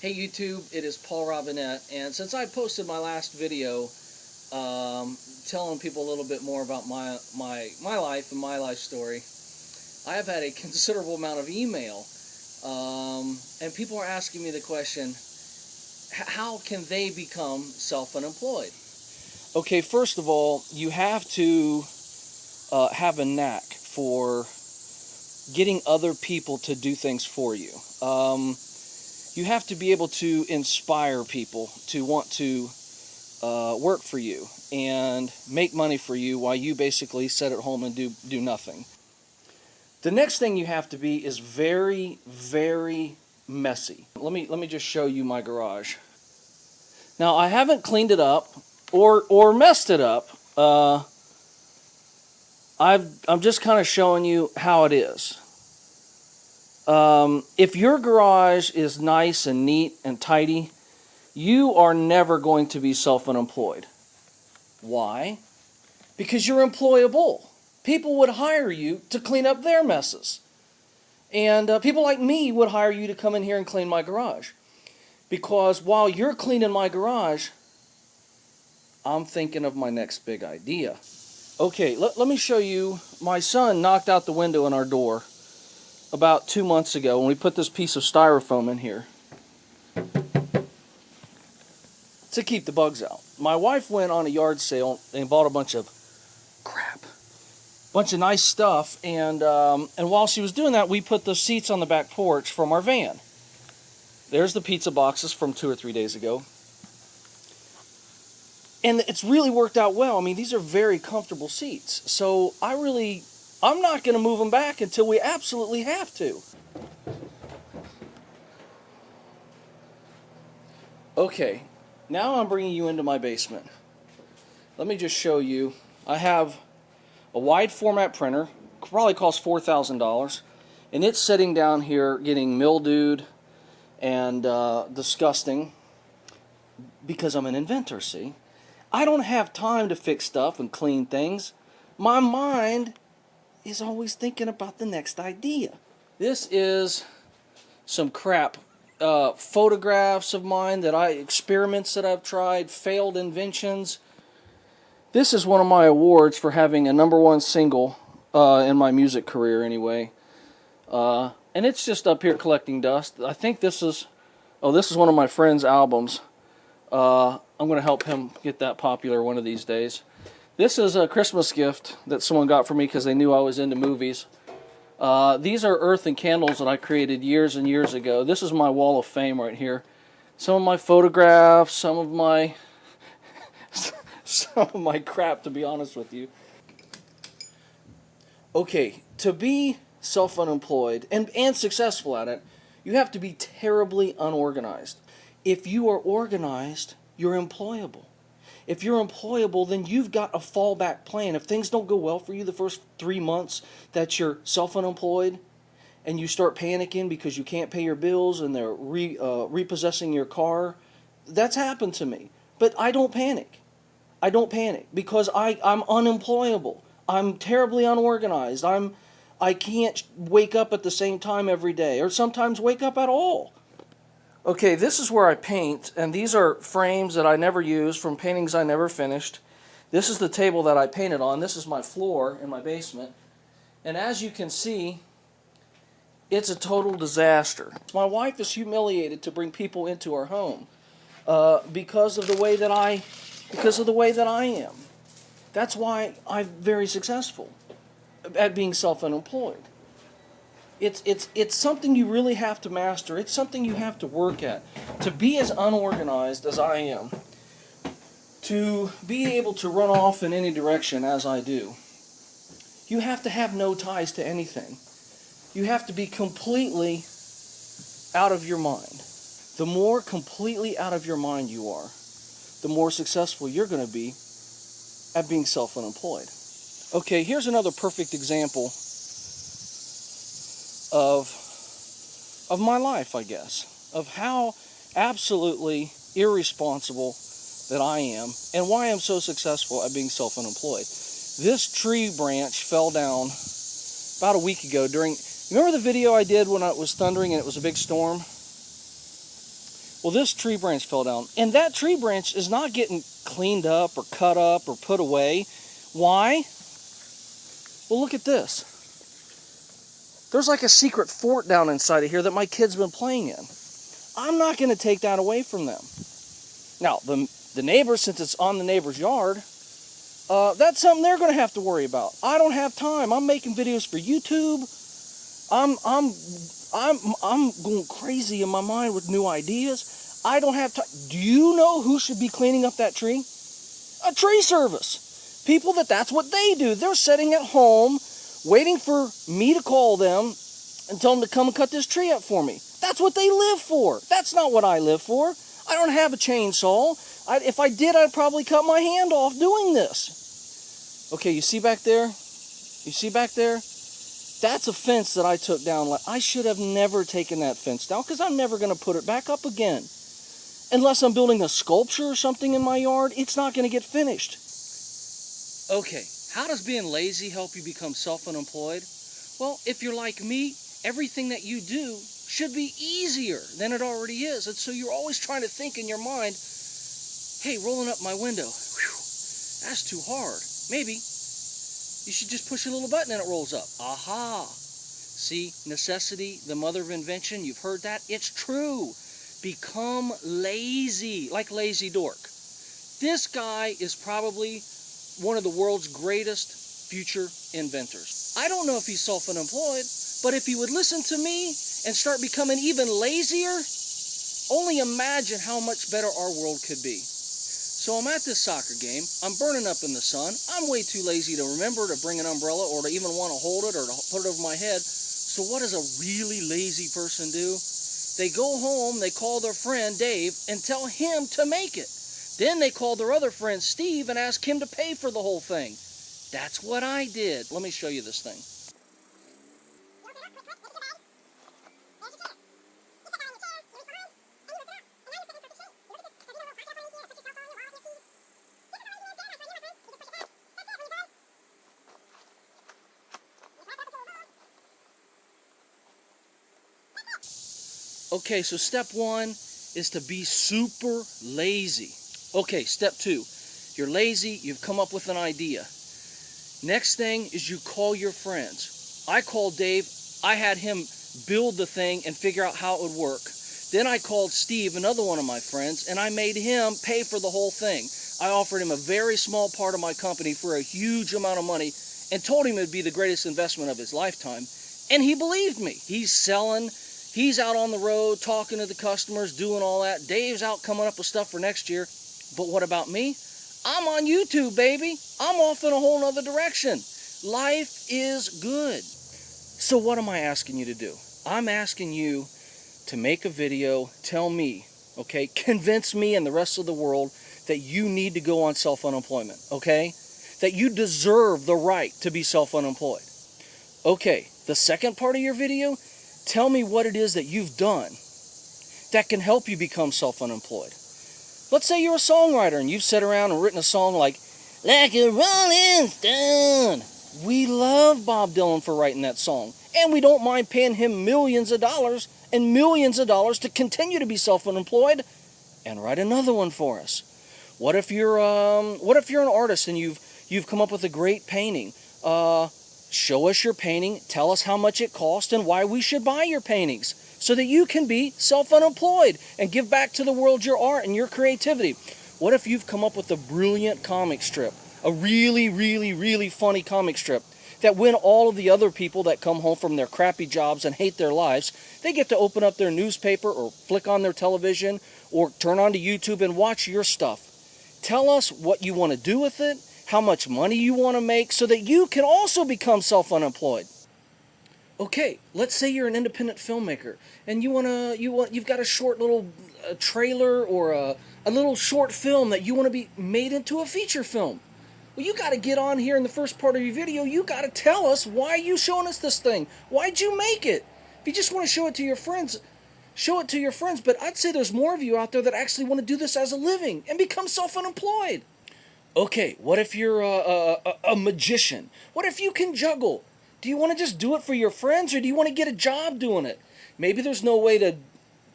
Hey YouTube, it is Paul Robinette, and since I posted my last video telling people a little bit more about my life and my life story, I have had a considerable amount of email, and people are asking me the question, how can they become self-unemployed? Okay, first of all, you have to have a knack for getting other people to do things for you. You have to be able to inspire people to want to work for you and make money for you while you basically sit at home and do nothing. The next thing you have to be is very, very messy. Let me just show you my garage. Now, I haven't cleaned it up or messed it up. I'm just kind of showing you how it is. If your garage is nice and neat and tidy, you are never going to be self-unemployed. Why? Because you're employable. People would hire you to clean up their messes. And people like me would hire you to come in here and clean my garage. Because while you're cleaning my garage, I'm thinking of my next big idea. Okay, let me show you. My son knocked out the window in our door about 2 months ago when we put this piece of styrofoam in here to keep the bugs out. My wife went on a yard sale and bought a bunch of crap, bunch of nice stuff, and while she was doing that, we put the seats on the back porch from our van. There's the pizza boxes from 2 or 3 days ago. And it's really worked out well. I mean, these are very comfortable seats. So I'm not going to move them back until we absolutely have to. Okay, now I'm bringing you into my basement. Let me just show you. I have a wide format printer, probably costs $4,000, and it's sitting down here getting mildewed and disgusting because I'm an inventor, see? I don't have time to fix stuff and clean things. My mind is always thinking about the next idea. This is some crap. Photographs of mine, experiments that I've tried, failed inventions. This is one of my awards for having a #1 single in my music career anyway. And it's just up here collecting dust. I think this is one of my friend's albums. I'm going to help him get that popular one of these days. This is a Christmas gift that someone got for me because they knew I was into movies. These are earth and candles that I created years and years ago. This is my wall of fame right here. Some of my photographs, some of my crap, to be honest with you. Okay, to be self-unemployed and successful at it, you have to be terribly unorganized. If you are organized, you're employable. If you're employable, then you've got a fallback plan. If things don't go well for you the first 3 months that you're self-unemployed and you start panicking because you can't pay your bills and they're repossessing your car, that's happened to me. But I don't panic. I don't panic because I'm unemployable. I'm terribly unorganized. I can't wake up at the same time every day or sometimes wake up at all. Okay, this is where I paint, and these are frames that I never use from paintings I never finished. This is the table that I painted on. This is my floor in my basement. And as you can see, it's a total disaster. My wife is humiliated to bring people into our home because of the way that I am. That's why I'm very successful at being self-unemployed. It's something you really have to master. It's something you have to work at. To be as unorganized as I am, to be able to run off in any direction as I do, you have to have no ties to anything. You have to be completely out of your mind. The more completely out of your mind you are, the more successful you're going to be at being self-unemployed. Okay, here's another perfect example of my life, I guess, of how absolutely irresponsible that I am and why I'm so successful at being self-unemployed. This tree branch fell down about a week ago remember the video I did when it was thundering and it was a big storm? Well, this tree branch fell down, and that tree branch is not getting cleaned up or cut up or put away. Why? Well, look at this. There's like a secret fort down inside of here that my kids been playing in. I'm not going to take that away from them. Now, the neighbor, since it's on the neighbor's yard, that's something they're going to have to worry about. I don't have time. I'm making videos for YouTube. I'm going crazy in my mind with new ideas. I don't have time. Do you know who should be cleaning up that tree? A tree service. People that's what they do. They're sitting at home waiting for me to call them and tell them to come and cut this tree up for me. That's what they live for. That's not what I live for. I don't have a chainsaw. If I did, I'd probably cut my hand off doing this. Okay, you see back there? You see back there? That's a fence that I took down. I should have never taken that fence down because I'm never going to put it back up again. Unless I'm building a sculpture or something in my yard, it's not going to get finished. Okay, how does being lazy help you become self-unemployed? Well, if you're like me, everything that you do should be easier than it already is. And so you're always trying to think in your mind, hey, rolling up my window, whew, that's too hard. Maybe you should just push a little button and it rolls up. Aha! See, necessity, the mother of invention, you've heard that? It's true. Become lazy, like Lazy Dork. This guy is probably one of the world's greatest future inventors. I don't know if he's self-unemployed, but if he would listen to me and start becoming even lazier, only imagine how much better our world could be. So I'm at this soccer game, I'm burning up in the sun, I'm way too lazy to remember to bring an umbrella or to even want to hold it or to put it over my head. So what does a really lazy person do? They go home, they call their friend Dave and tell him to make it. Then they call their other friend Steve and ask him to pay for the whole thing. That's what I did. Let me show you this thing. Okay, so step one is to be super lazy. Okay, step two, you're lazy, you've come up with an idea. Next thing is you call your friends. I called Dave, I had him build the thing and figure out how it would work. Then I called Steve, another one of my friends, and I made him pay for the whole thing. I offered him a very small part of my company for a huge amount of money and told him it would be the greatest investment of his lifetime. And he believed me. He's selling. He's out on the road talking to the customers, doing all that. Dave's out coming up with stuff for next year. But what about me? I'm on YouTube, baby. I'm off in a whole nother direction. Life is good. So what am I asking you to do? I'm asking you to make a video, tell me, okay, convince me and the rest of the world that you need to go on self-unemployment, okay? That you deserve the right to be self-unemployed. Okay, the second part of your video, tell me what it is that you've done that can help you become self-unemployed. Let's say you're a songwriter and you've sat around and written a song like a Rolling Stone. We love Bob Dylan for writing that song. And we don't mind paying him millions of dollars to continue to be self-unemployed and write another one for us. What if you're an artist and you've come up with a great painting? Show us your painting, tell us how much it cost and why we should buy your paintings so that you can be self-unemployed and give back to the world your art and your creativity. What if you've come up with a brilliant comic strip, a really, really, really funny comic strip that when all of the other people that come home from their crappy jobs and hate their lives, they get to open up their newspaper or flick on their television or turn on to YouTube and watch your stuff. Tell us what you want to do with it, how much money you want to make so that you can also become self-unemployed. Okay, let's say you're an independent filmmaker and you've got a short little trailer or a little short film that you want to be made into a feature film. Well, you got to get on here in the first part of your video. You got to tell us why you showing us this thing. Why'd you make it? If you just want to show it to your friends, show it to your friends. But I'd say there's more of you out there that actually want to do this as a living and become self-unemployed. Okay, what if you're a magician? What if you can juggle? Do you want to just do it for your friends or do you want to get a job doing it? Maybe there's no way to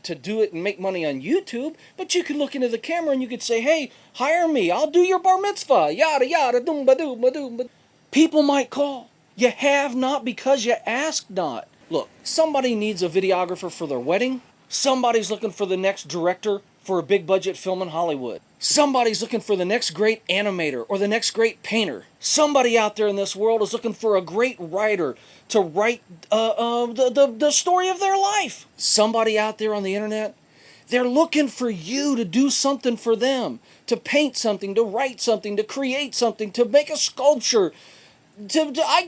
to do it and make money on YouTube, but you could look into the camera and you could say, hey, hire me, I'll do your bar mitzvah, yada yada, doomba doomba doomba. People might call. You have not because you asked not. Look, somebody needs a videographer for their wedding. Somebody's looking for the next director for a big budget film in Hollywood. Somebody's looking for the next great animator or the next great painter. Somebody out there in this world is looking for a great writer to write the story of their life. Somebody out there on the internet, they're looking for you to do something for them, to paint something, to write something, to create something, to make a sculpture. I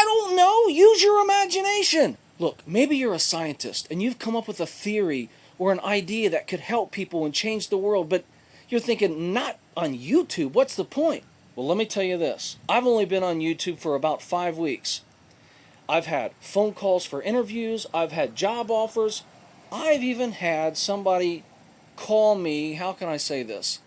don't know. Use your imagination. Look, maybe you're a scientist and you've come up with a theory or an idea that could help people and change the world, but you're thinking, not on YouTube. What's the point? Well, let me tell you this. I've only been on YouTube for about 5 weeks. I've had phone calls for interviews. I've had job offers. I've even had somebody call me. How can I say this?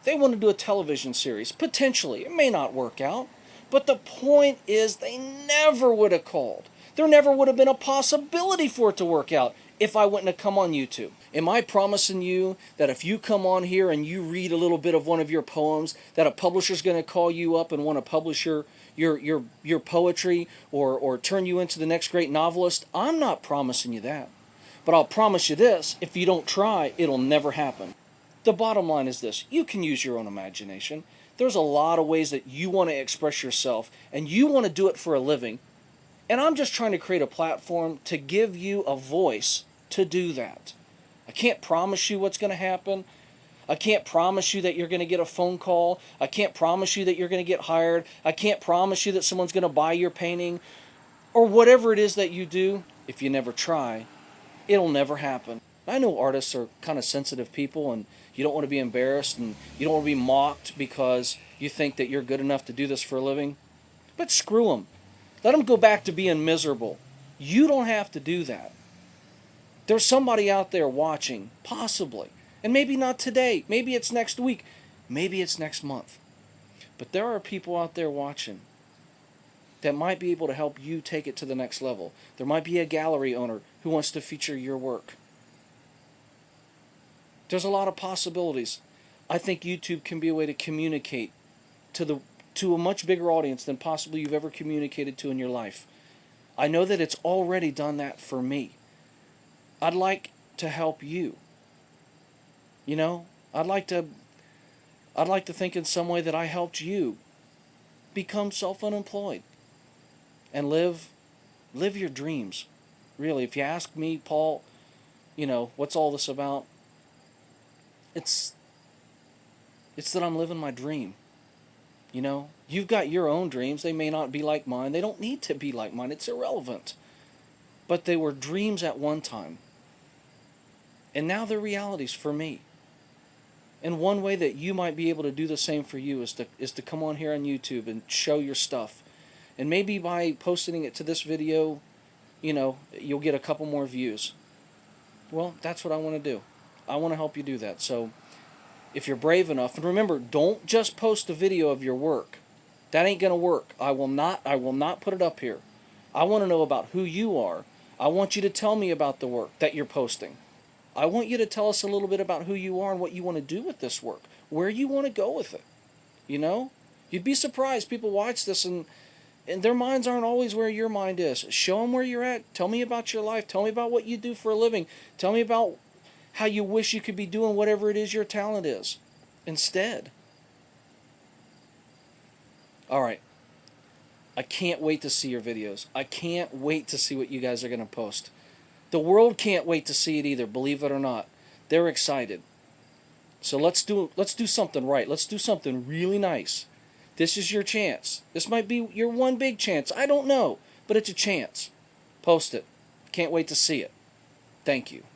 They want to do a television series. Potentially. It may not work out. But the point is they never would have called. There never would have been a possibility for it to work out if I wouldn't have come on YouTube. Am I promising you that if you come on here and you read a little bit of one of your poems, that a publisher's going to call you up and want to publish your poetry or turn you into the next great novelist? I'm not promising you that. But I'll promise you this, if you don't try, it'll never happen. The bottom line is this, you can use your own imagination. There's a lot of ways that you want to express yourself and you want to do it for a living. And I'm just trying to create a platform to give you a voice to do that. I can't promise you what's going to happen. I can't promise you that you're going to get a phone call. I can't promise you that you're going to get hired. I can't promise you that someone's going to buy your painting. Or whatever it is that you do, if you never try, it'll never happen. I know artists are kind of sensitive people and you don't want to be embarrassed and you don't want to be mocked because you think that you're good enough to do this for a living. But screw them. Let them go back to being miserable. You don't have to do that. There's somebody out there watching, possibly. And maybe not today. Maybe it's next week. Maybe it's next month. But there are people out there watching that might be able to help you take it to the next level. There might be a gallery owner who wants to feature your work. There's a lot of possibilities. I think YouTube can be a way to communicate to a much bigger audience than possibly you've ever communicated to in your life. I know that it's already done that for me. I'd like to help you. You know, I'd like to think in some way that I helped you become self-unemployed and live your dreams. Really, if you ask me, Paul, you know, what's all this about? It's that I'm living my dream. You know, you've got your own dreams. They may not be like mine. They don't need to be like mine. It's irrelevant. But they were dreams at one time. And now they're realities for me. And one way that you might be able to do the same for you is to come on here on YouTube and show your stuff. And maybe by posting it to this video, you know, you'll get a couple more views. Well, that's what I want to do. I want to help you do that. So if you're brave enough, and remember, don't just post a video of your work. That ain't going to work. I will not put it up here. I want to know about who you are. I want you to tell me about the work that you're posting. I want you to tell us a little bit about who you are and what you want to do with this work, where you want to go with it. You know? You'd be surprised. People watch this and their minds aren't always where your mind is. Show them where you're at. Tell me about your life. Tell me about what you do for a living. Tell me about how you wish you could be doing whatever it is your talent is instead. All right. I can't wait to see your videos. I can't wait to see what you guys are going to post. The world can't wait to see it either, believe it or not. They're excited. So let's do something right. Let's do something really nice. This is your chance. This might be your one big chance. I don't know, but it's a chance. Post it. Can't wait to see it. Thank you.